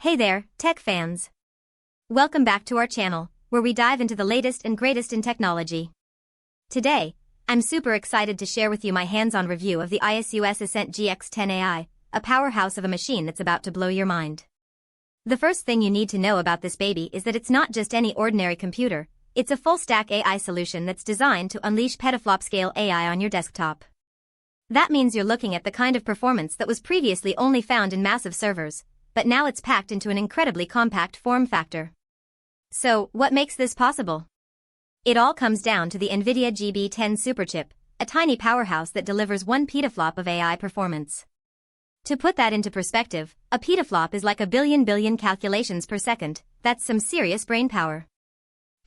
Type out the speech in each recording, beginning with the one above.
Hey there, tech fans. Welcome back to our channel, where we dive into the latest and greatest in technology. Today, I'm super excited to share with you my hands-on review of the ASUS Ascent GX10 AI, a powerhouse of a machine that's about to blow your mind. The first thing you need to know about this baby is that it's not just any ordinary computer, it's a full-stack AI solution that's designed to unleash petaFLOP scale AI on your desktop. That means you're looking at the kind of performance that was previously only found in massive servers, but now it's packed into an incredibly compact form factor. So, what makes this possible? It all comes down to the NVIDIA GB10 Superchip, a tiny powerhouse that delivers 1 petaFLOP of AI performance. To put that into perspective, a petaFLOP is like a billion calculations per second. That's some serious brainpower.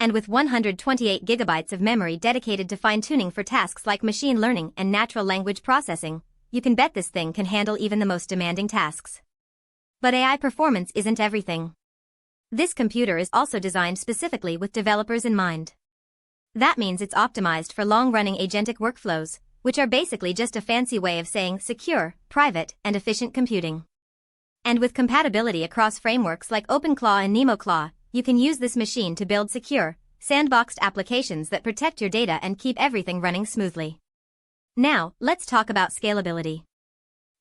And with 128 gigabytes of memory dedicated to fine-tuning for tasks like machine learning and natural language processing, you can bet this thing can handle even the most demanding tasks. But AI performance isn't everything. This computer is also designed specifically with developers in mind. That means it's optimized for long-running agentic workflows, which are basically just a fancy way of saying secure, private, and efficient computing. And with compatibility across frameworks like OpenClaw and NemoClaw, you can use this machine to build secure, sandboxed applications that protect your data and keep everything running smoothly. Now, let's talk about scalability.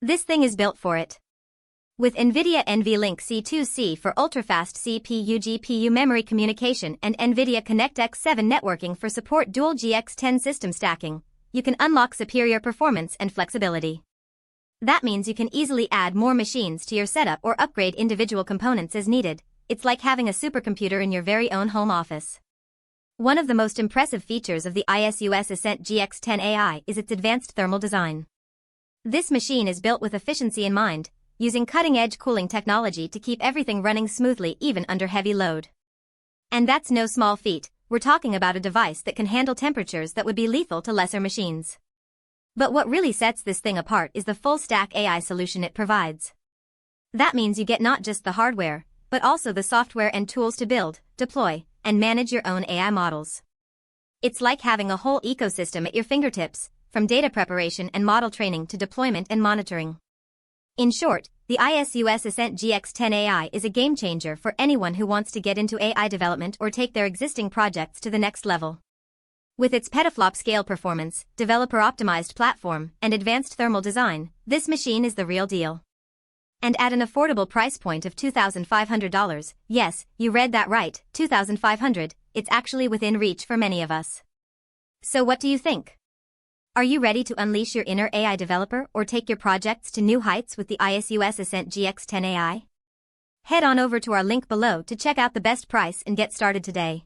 This thing is built for it. With NVIDIA NVLink C2C for ultra-fast CPU-GPU memory communication and NVIDIA ConnectX-7 networking for support dual GX10 system stacking, you can unlock superior performance and flexibility. That means you can easily add more machines to your setup or upgrade individual components as needed. It's like having a supercomputer in your very own home office. One of the most impressive features of the ASUS Ascent GX10 AI is its advanced thermal design. This machine is built with efficiency in mind, using cutting-edge cooling technology to keep everything running smoothly even under heavy load. And that's no small feat. We're talking about a device that can handle temperatures that would be lethal to lesser machines. But what really sets this thing apart is the full-stack AI solution it provides. That means you get not just the hardware, but also the software and tools to build, deploy, and manage your own AI models. It's like having a whole ecosystem at your fingertips, from data preparation and model training to deployment and monitoring. In short, the ASUS Ascent GX10 AI is a game-changer for anyone who wants to get into AI development or take their existing projects to the next level. With its petaFLOP scale performance, developer-optimized platform, and advanced thermal design, this machine is the real deal. And at an affordable price point of $2,500, yes, you read that right, $2,500, it's actually within reach for many of us. So what do you think? Are you ready to unleash your inner AI developer or take your projects to new heights with the ASUS Ascent GX10 AI? Head on over to our link below to check out the best price and get started today.